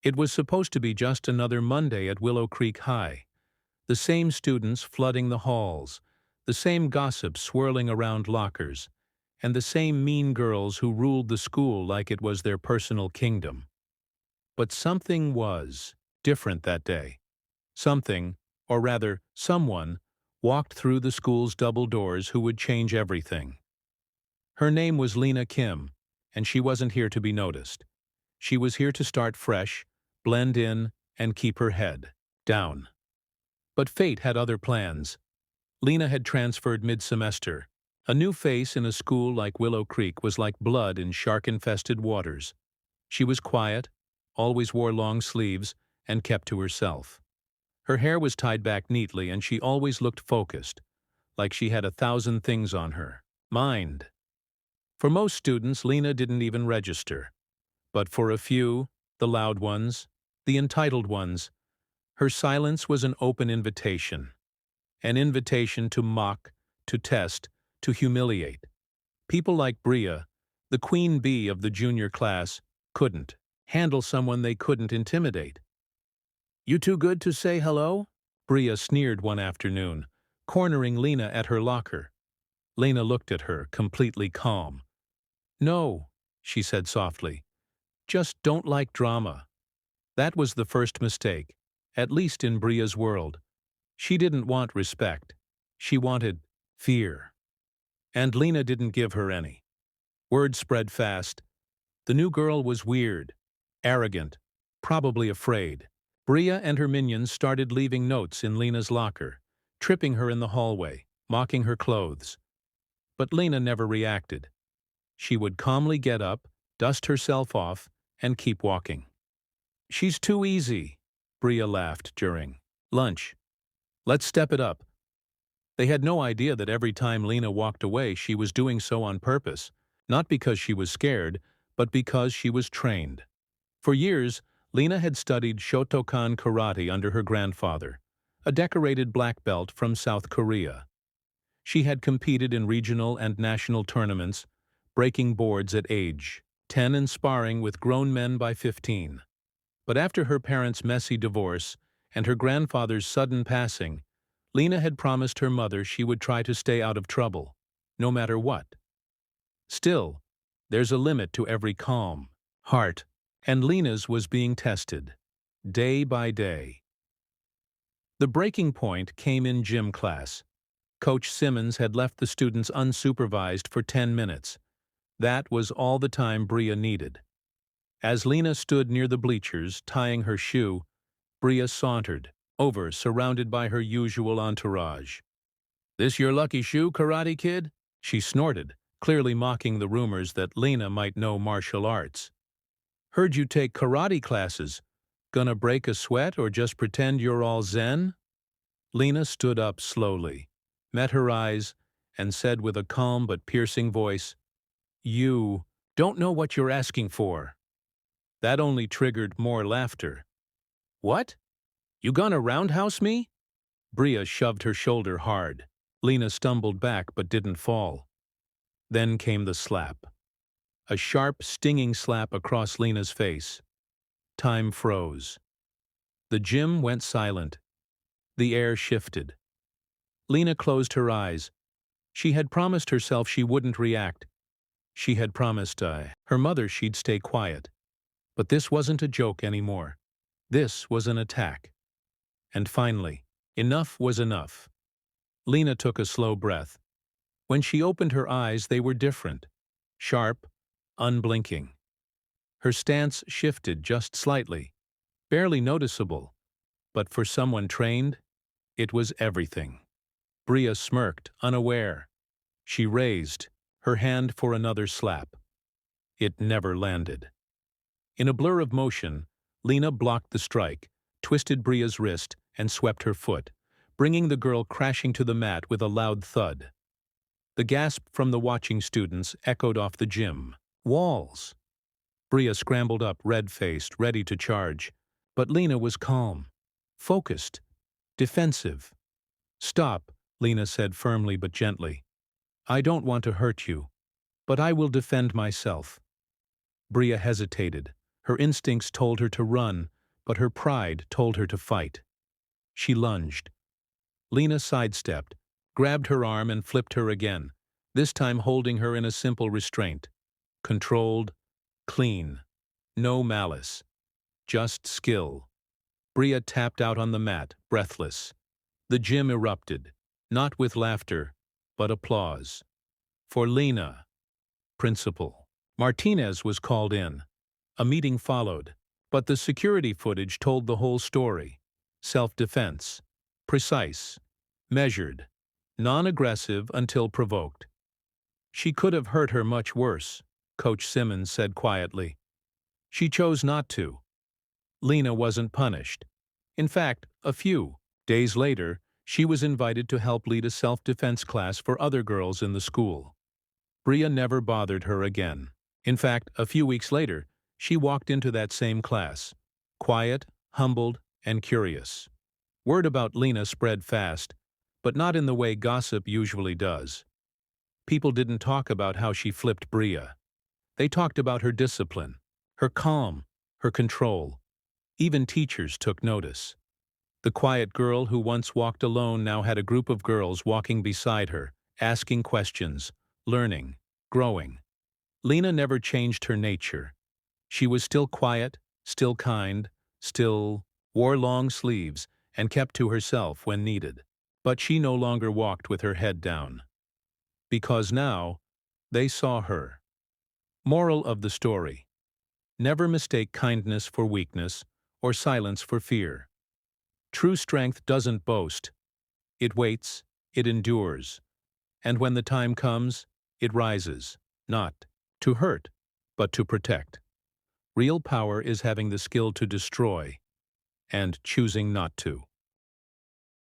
It was supposed to be just another Monday at Willow Creek High. The same students flooding the halls, the same gossip swirling around lockers, and the same mean girls who ruled the school like it was their personal kingdom. But something was different that day. Something, or rather, someone, walked through the school's double doors who would change everything. Her name was Lena Kim, and she wasn't here to be noticed. She was here to start fresh, blend in, and keep her head down. But fate had other plans. Lena had transferred mid-semester. A new face in a school like Willow Creek was like blood in shark-infested waters. She was quiet, always wore long sleeves, and kept to herself. Her hair was tied back neatly, and she always looked focused, like she had 1,000 things on her mind. For most students, Lena didn't even register. But for a few, the loud ones, the entitled ones, her silence was an open invitation. An invitation to mock, to test, to humiliate. People like Bria, the queen bee of the junior class, couldn't handle someone they couldn't intimidate. "You too good to say hello?" Bria sneered one afternoon, cornering Lena at her locker. Lena looked at her, completely calm. "No," she said softly. "Just don't like drama." That was the first mistake, at least in Bria's world. She didn't want respect. She wanted fear. And Lena didn't give her any. Word spread fast. The new girl was weird, arrogant, probably afraid. Bria and her minions started leaving notes in Lena's locker, tripping her in the hallway, mocking her clothes. But Lena never reacted. She would calmly get up, dust herself off, and keep walking. "She's too easy," Bria laughed during lunch. "Let's step it up." They had no idea that every time Lena walked away, she was doing so on purpose, not because she was scared, but because she was trained. For years, Lena had studied Shotokan karate under her grandfather, a decorated black belt from South Korea. She had competed in regional and national tournaments, breaking boards at age 10 and sparring with grown men by 15. But after her parents' messy divorce and her grandfather's sudden passing, Lena had promised her mother she would try to stay out of trouble, no matter what. Still, there's a limit to every calm heart, and Lena's was being tested, day by day. The breaking point came in gym class. Coach Simmons had left the students unsupervised for 10 minutes. That was all the time Bria needed. As Lena stood near the bleachers, tying her shoe, Bria sauntered over, surrounded by her usual entourage. "This your lucky shoe, Karate Kid?" she snorted, clearly mocking the rumors that Lena might know martial arts. "Heard you take karate classes. Gonna break a sweat or just pretend you're all zen?" Lena stood up slowly, met her eyes, and said with a calm but piercing voice, "You don't know what you're asking for." That only triggered more laughter. "What? You gonna roundhouse me?" Bria shoved her shoulder hard. Lena stumbled back but didn't fall. Then came the slap. A sharp, stinging slap across Lena's face. Time froze. The gym went silent. The air shifted. Lena closed her eyes. She had promised herself she wouldn't react. She had promised her mother she'd stay quiet. But this wasn't a joke anymore. This was an attack. And finally, enough was enough. Lena took a slow breath. When she opened her eyes, they were different. Sharp, unblinking. Her stance shifted just slightly, barely noticeable. But for someone trained, it was everything. Bria smirked, unaware. She raised her hand for another slap. It never landed. In a blur of motion, Lena blocked the strike, twisted Bria's wrist, and swept her foot, bringing the girl crashing to the mat with a loud thud. The gasp from the watching students echoed off the gym walls. Bria scrambled up, red-faced, ready to charge. But Lena was calm, focused, defensive. "Stop," Lena said firmly but gently. "I don't want to hurt you, but I will defend myself." Bria hesitated, Her instincts told her to run, but her pride told her to fight. She lunged. Lena sidestepped, grabbed her arm and flipped her again, this time holding her in a simple restraint. Controlled, clean, no malice, just skill. Bria tapped out on the mat, breathless. The gym erupted, not with laughter, but applause. For Lena, principal Martinez was called in. A meeting followed, but the security footage told the whole story. Self-defense. Precise. Measured. Non-aggressive until provoked. She could have hurt her much worse, Coach Simmons said quietly. She chose not to. Lena wasn't punished. In fact, a few days later, she was invited to help lead a self-defense class for other girls in the school. Bria never bothered her again. In fact, a few weeks later, she walked into that same class, quiet, humbled, and curious. Word about Lena spread fast, but not in the way gossip usually does. People didn't talk about how she flipped Bria. They talked about her discipline, her calm, her control. Even teachers took notice. The quiet girl who once walked alone now had a group of girls walking beside her, asking questions, learning, growing. Lena never changed her nature. She was still quiet, still kind, still wore long sleeves and kept to herself when needed. But she no longer walked with her head down. Because now, they saw her. Moral of the story: never mistake kindness for weakness or silence for fear. True strength doesn't boast. It waits, it endures. And when the time comes, it rises, not to hurt, but to protect. Real power is having the skill to destroy and choosing not to.